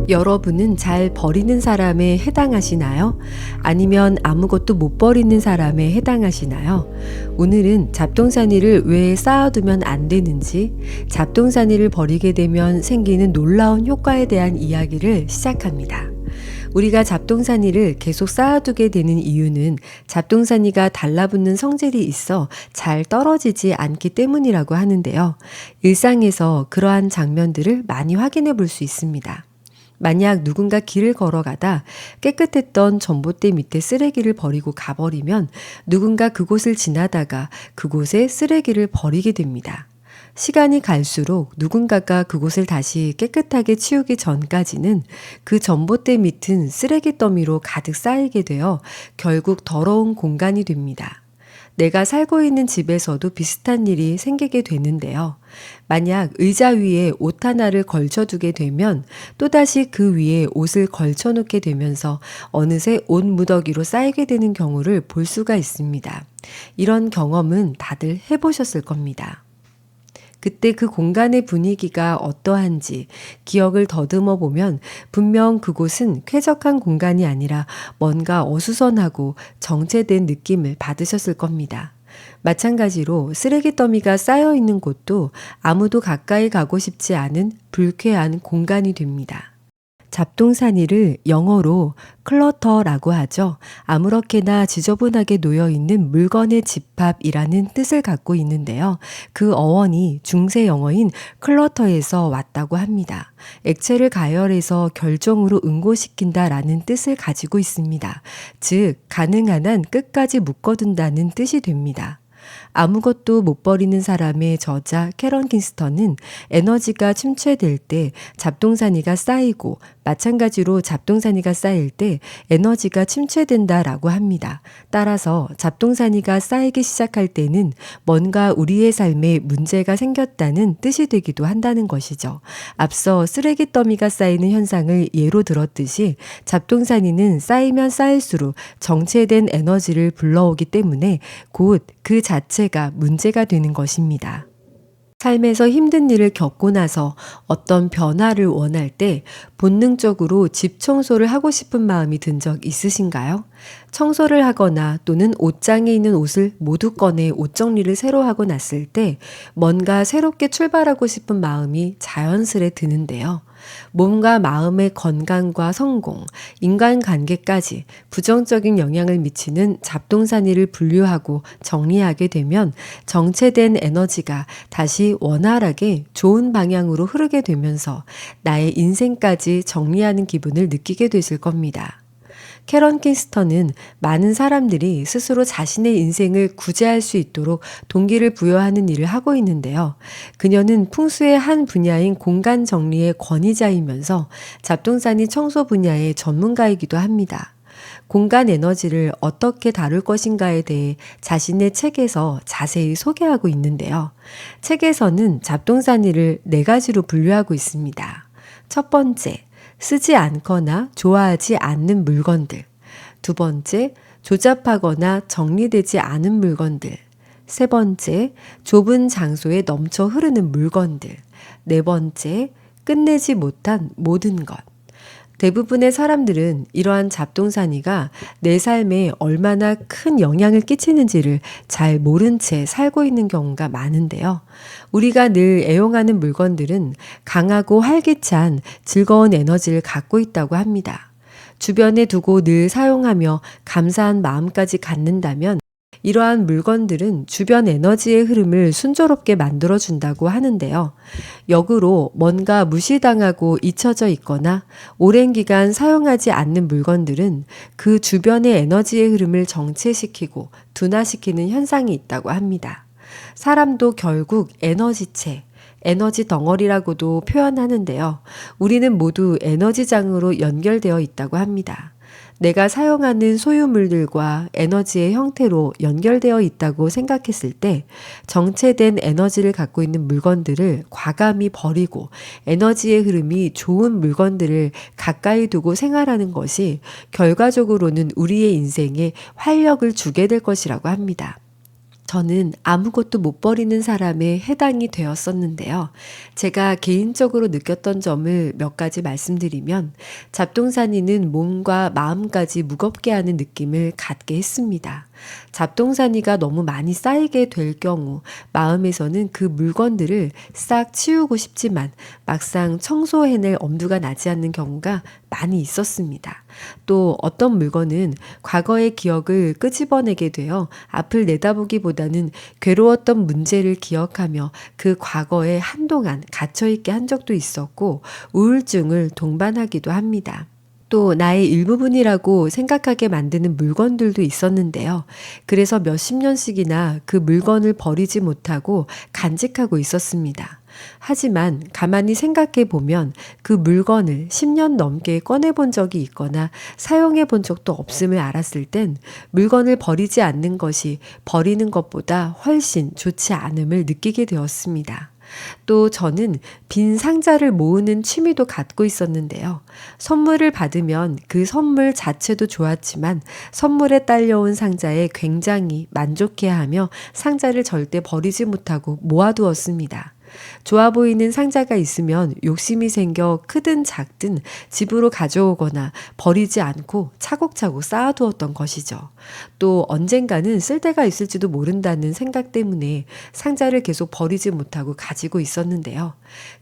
여러분은 잘 버리는 사람에 해당하시나요? 아니면 아무것도 못 버리는 사람에 해당하시나요? 오늘은 잡동사니를 왜 쌓아두면 안 되는지, 잡동사니를 버리게 되면 생기는 놀라운 효과에 대한 이야기를 시작합니다. 우리가 잡동사니를 계속 쌓아두게 되는 이유는 잡동사니가 달라붙는 성질이 있어 잘 떨어지지 않기 때문이라고 하는데요. 일상에서 그러한 장면들을 많이 확인해 볼 수 있습니다. 만약 누군가 길을 걸어가다 깨끗했던 전봇대 밑에 쓰레기를 버리고 가버리면 누군가 그곳을 지나다가 그곳에 쓰레기를 버리게 됩니다. 시간이 갈수록 누군가가 그곳을 다시 깨끗하게 치우기 전까지는 그 전봇대 밑은 쓰레기 더미로 가득 쌓이게 되어 결국 더러운 공간이 됩니다. 내가 살고 있는 집에서도 비슷한 일이 생기게 되는데요. 만약 의자 위에 옷 하나를 걸쳐두게 되면 또다시 그 위에 옷을 걸쳐놓게 되면서 어느새 옷 무더기로 쌓이게 되는 경우를 볼 수가 있습니다. 이런 경험은 다들 해보셨을 겁니다. 그때 그 공간의 분위기가 어떠한지 기억을 더듬어 보면 분명 그곳은 쾌적한 공간이 아니라 뭔가 어수선하고 정체된 느낌을 받으셨을 겁니다. 마찬가지로 쓰레기 더미가 쌓여 있는 곳도 아무도 가까이 가고 싶지 않은 불쾌한 공간이 됩니다. 잡동사니를 영어로 클러터라고 하죠. 아무렇게나 지저분하게 놓여있는 물건의 집합이라는 뜻을 갖고 있는데요. 그 어원이 중세 영어인 클러터에서 왔다고 합니다. 액체를 가열해서 결정으로 응고시킨다라는 뜻을 가지고 있습니다. 즉, 가능한 한 끝까지 묶어둔다는 뜻이 됩니다. 아무것도 못 버리는 사람의 저자 캐런 킹스턴은 에너지가 침체될 때 잡동사니가 쌓이고 마찬가지로 잡동사니가 쌓일 때 에너지가 침체된다라고 합니다. 따라서 잡동사니가 쌓이기 시작할 때는 뭔가 우리의 삶에 문제가 생겼다는 뜻이 되기도 한다는 것이죠. 앞서 쓰레기 더미가 쌓이는 현상을 예로 들었듯이 잡동사니는 쌓이면 쌓일수록 정체된 에너지를 불러오기 때문에 곧 그 자체가 문제가 되는 것입니다. 삶에서 힘든 일을 겪고 나서 어떤 변화를 원할 때 본능적으로 집 청소를 하고 싶은 마음이 든 적 있으신가요? 청소를 하거나 또는 옷장에 있는 옷을 모두 꺼내 옷 정리를 새로 하고 났을 때 뭔가 새롭게 출발하고 싶은 마음이 자연스레 드는데요. 몸과 마음의 건강과 성공, 인간관계까지 부정적인 영향을 미치는 잡동사니를 분류하고 정리하게 되면 정체된 에너지가 다시 원활하게 좋은 방향으로 흐르게 되면서 나의 인생까지 정리하는 기분을 느끼게 되실 겁니다. 캐런 킹스턴은 많은 사람들이 스스로 자신의 인생을 구제할 수 있도록 동기를 부여하는 일을 하고 있는데요. 그녀는 풍수의 한 분야인 공간 정리의 권위자이면서 잡동사니 청소 분야의 전문가이기도 합니다. 공간 에너지를 어떻게 다룰 것인가에 대해 자신의 책에서 자세히 소개하고 있는데요. 책에서는 잡동사니를 4가지로 분류하고 있습니다. 첫 번째, 쓰지 않거나 좋아하지 않는 물건들. 두 번째, 조잡하거나 정리되지 않은 물건들. 세 번째, 좁은 장소에 넘쳐 흐르는 물건들. 네 번째, 끝내지 못한 모든 것. 대부분의 사람들은 이러한 잡동사니가 내 삶에 얼마나 큰 영향을 끼치는지를 잘 모른 채 살고 있는 경우가 많은데요. 우리가 늘 애용하는 물건들은 강하고 활기찬 즐거운 에너지를 갖고 있다고 합니다. 주변에 두고 늘 사용하며 감사한 마음까지 갖는다면 이러한 물건들은 주변 에너지의 흐름을 순조롭게 만들어준다고 하는데요. 역으로 뭔가 무시당하고 잊혀져 있거나 오랜 기간 사용하지 않는 물건들은 그 주변의 에너지의 흐름을 정체시키고 둔화시키는 현상이 있다고 합니다. 사람도 결국 에너지체, 에너지 덩어리라고도 표현하는데요. 우리는 모두 에너지장으로 연결되어 있다고 합니다. 내가 사용하는 소유물들과 에너지의 형태로 연결되어 있다고 생각했을 때 정체된 에너지를 갖고 있는 물건들을 과감히 버리고 에너지의 흐름이 좋은 물건들을 가까이 두고 생활하는 것이 결과적으로는 우리의 인생에 활력을 주게 될 것이라고 합니다. 저는 아무것도 못 버리는 사람에 해당이 되었었는데요. 제가 개인적으로 느꼈던 점을 몇 가지 말씀드리면, 잡동사니는 몸과 마음까지 무겁게 하는 느낌을 갖게 했습니다. 잡동사니가 너무 많이 쌓이게 될 경우, 마음에서는 그 물건들을 싹 치우고 싶지만 막상 청소해낼 엄두가 나지 않는 경우가 많이 있었습니다. 또 어떤 물건은 과거의 기억을 끄집어내게 되어 앞을 내다보기보다는 괴로웠던 문제를 기억하며 그 과거에 한동안 갇혀있게 한 적도 있었고 우울증을 동반하기도 합니다. 또 나의 일부분이라고 생각하게 만드는 물건들도 있었는데요. 그래서 몇십 년씩이나 그 물건을 버리지 못하고 간직하고 있었습니다. 하지만 가만히 생각해 보면 그 물건을 10년 넘게 꺼내 본 적이 있거나 사용해 본 적도 없음을 알았을 땐 물건을 버리지 않는 것이 버리는 것보다 훨씬 좋지 않음을 느끼게 되었습니다. 또 저는 빈 상자를 모으는 취미도 갖고 있었는데요. 선물을 받으면 그 선물 자체도 좋았지만 선물에 딸려온 상자에 굉장히 만족해하며 상자를 절대 버리지 못하고 모아두었습니다. 좋아 보이는 상자가 있으면 욕심이 생겨 크든 작든 집으로 가져오거나 버리지 않고 차곡차곡 쌓아두었던 것이죠. 또 언젠가는 쓸 때가 있을지도 모른다는 생각 때문에 상자를 계속 버리지 못하고 가지고 있었는데요.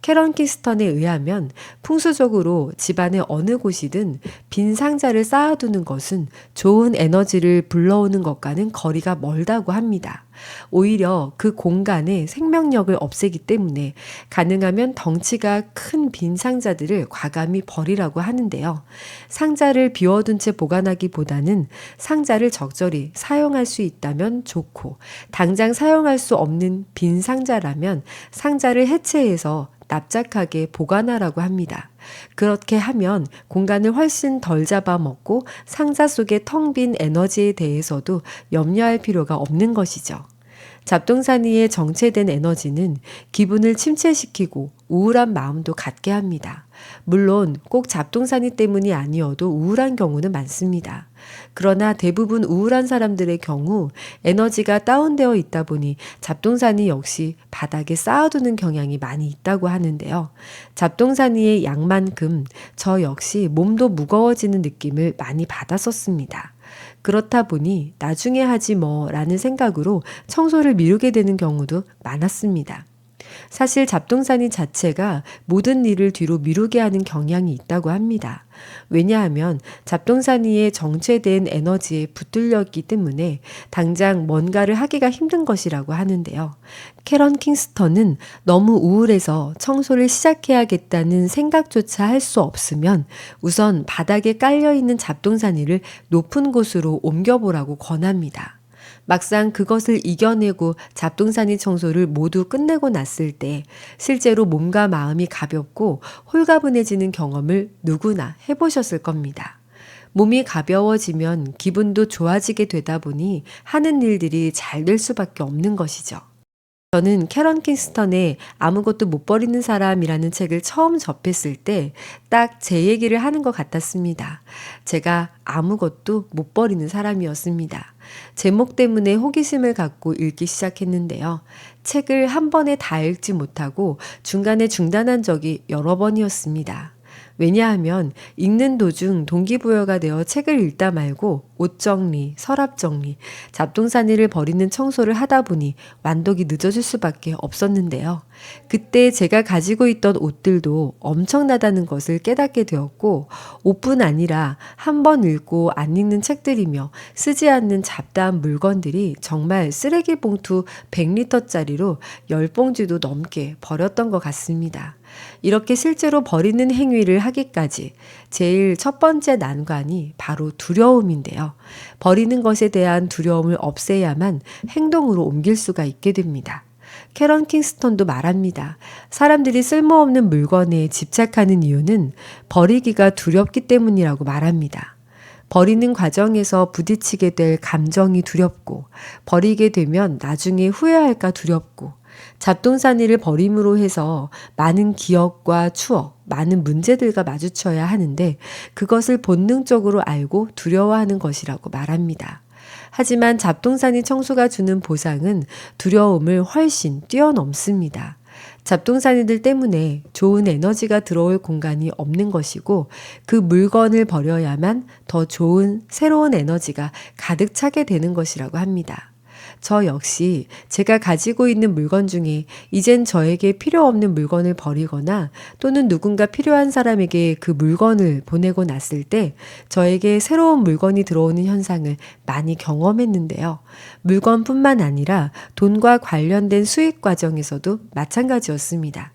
캐런 킹스턴에 의하면 풍수적으로 집안의 어느 곳이든 빈 상자를 쌓아두는 것은 좋은 에너지를 불러오는 것과는 거리가 멀다고 합니다. 오히려 그 공간의 생명력을 없애기 때문에 가능하면 덩치가 큰 빈 상자들을 과감히 버리라고 하는데요. 상자를 비워둔 채 보관하기보다는 상자를 적절히 사용할 수 있다면 좋고, 당장 사용할 수 없는 빈 상자라면 상자를 해체해서 납작하게 보관하라고 합니다. 그렇게 하면 공간을 훨씬 덜 잡아먹고 상자 속의 텅 빈 에너지에 대해서도 염려할 필요가 없는 것이죠. 잡동사니에 정체된 에너지는 기분을 침체시키고 우울한 마음도 갖게 합니다. 물론 꼭 잡동사니 때문이 아니어도 우울한 경우는 많습니다. 그러나 대부분 우울한 사람들의 경우 에너지가 다운되어 있다 보니 잡동사니 역시 바닥에 쌓아두는 경향이 많이 있다고 하는데요. 잡동사니의 양만큼 저 역시 몸도 무거워지는 느낌을 많이 받았었습니다. 그렇다 보니 나중에 하지 라는 생각으로 청소를 미루게 되는 경우도 많았습니다. 사실 잡동사니 자체가 모든 일을 뒤로 미루게 하는 경향이 있다고 합니다. 왜냐하면 잡동사니에 정체된 에너지에 붙들렸기 때문에 당장 뭔가를 하기가 힘든 것이라고 하는데요. 캐런 킹스턴은 너무 우울해서 청소를 시작해야겠다는 생각조차 할 수 없으면 우선 바닥에 깔려있는 잡동사니를 높은 곳으로 옮겨보라고 권합니다. 막상 그것을 이겨내고 잡동사니 청소를 모두 끝내고 났을 때 실제로 몸과 마음이 가볍고 홀가분해지는 경험을 누구나 해보셨을 겁니다. 몸이 가벼워지면 기분도 좋아지게 되다 보니 하는 일들이 잘 될 수밖에 없는 것이죠. 저는 캐런 킹스턴의 아무것도 못 버리는 사람이라는 책을 처음 접했을 때 딱 제 얘기를 하는 것 같았습니다. 제가 아무것도 못 버리는 사람이었습니다. 제목 때문에 호기심을 갖고 읽기 시작했는데요. 책을 한 번에 다 읽지 못하고 중간에 중단한 적이 여러 번이었습니다. 왜냐하면 읽는 도중 동기부여가 되어 책을 읽다 말고 옷 정리, 서랍 정리, 잡동사니를 버리는 청소를 하다 보니 완독이 늦어질 수밖에 없었는데요. 그때 제가 가지고 있던 옷들도 엄청나다는 것을 깨닫게 되었고, 옷뿐 아니라 한 번 읽고 안 읽는 책들이며 쓰지 않는 잡다한 물건들이 정말 쓰레기 봉투 100리터짜리로 10봉지도 넘게 버렸던 것 같습니다. 이렇게 실제로 버리는 행위를 하기까지 제일 첫 번째 난관이 바로 두려움인데요. 버리는 것에 대한 두려움을 없애야만 행동으로 옮길 수가 있게 됩니다. 캐런 킹스턴도 말합니다. 사람들이 쓸모없는 물건에 집착하는 이유는 버리기가 두렵기 때문이라고 말합니다. 버리는 과정에서 부딪히게 될 감정이 두렵고, 버리게 되면 나중에 후회할까 두렵고, 잡동사니를 버림으로 해서 많은 기억과 추억, 많은 문제들과 마주쳐야 하는데 그것을 본능적으로 알고 두려워하는 것이라고 말합니다. 하지만 잡동사니 청소가 주는 보상은 두려움을 훨씬 뛰어넘습니다. 잡동사니들 때문에 좋은 에너지가 들어올 공간이 없는 것이고 그 물건을 버려야만 더 좋은 새로운 에너지가 가득 차게 되는 것이라고 합니다. 저 역시 제가 가지고 있는 물건 중에 이젠 저에게 필요 없는 물건을 버리거나 또는 누군가 필요한 사람에게 그 물건을 보내고 났을 때 저에게 새로운 물건이 들어오는 현상을 많이 경험했는데요. 물건뿐만 아니라 돈과 관련된 수익 과정에서도 마찬가지였습니다.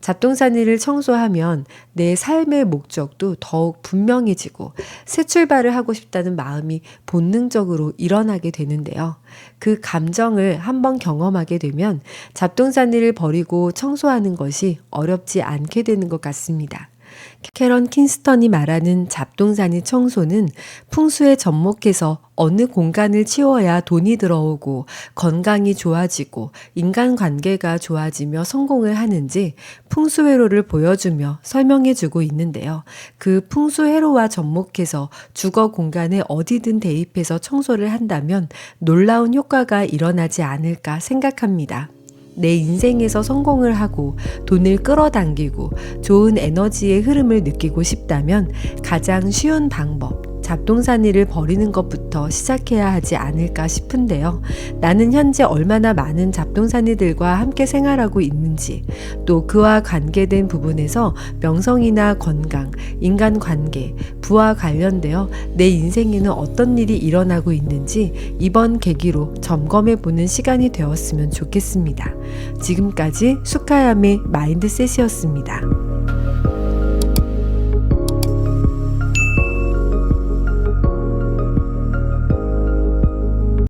잡동사니를 청소하면 내 삶의 목적도 더욱 분명해지고 새 출발을 하고 싶다는 마음이 본능적으로 일어나게 되는데요. 그 감정을 한번 경험하게 되면 잡동사니를 버리고 청소하는 것이 어렵지 않게 되는 것 같습니다. 캐런 킨스턴이 말하는 잡동사니 청소는 풍수에 접목해서 어느 공간을 치워야 돈이 들어오고 건강이 좋아지고 인간관계가 좋아지며 성공을 하는지 풍수회로를 보여주며 설명해주고 있는데요. 그 풍수회로와 접목해서 주거 공간에 어디든 대입해서 청소를 한다면 놀라운 효과가 일어나지 않을까 생각합니다. 내 인생에서 성공을 하고 돈을 끌어당기고 좋은 에너지의 흐름을 느끼고 싶다면 가장 쉬운 방법, 잡동사니를 버리는 것부터 시작해야 하지 않을까 싶은데요. 나는 현재 얼마나 많은 잡동사니들과 함께 생활하고 있는지, 또 그와 관계된 부분에서 명성이나 건강, 인간관계, 부와 관련되어 내 인생에는 어떤 일이 일어나고 있는지 이번 계기로 점검해보는 시간이 되었으면 좋겠습니다. 지금까지 수카야의 마인드셋이었습니다.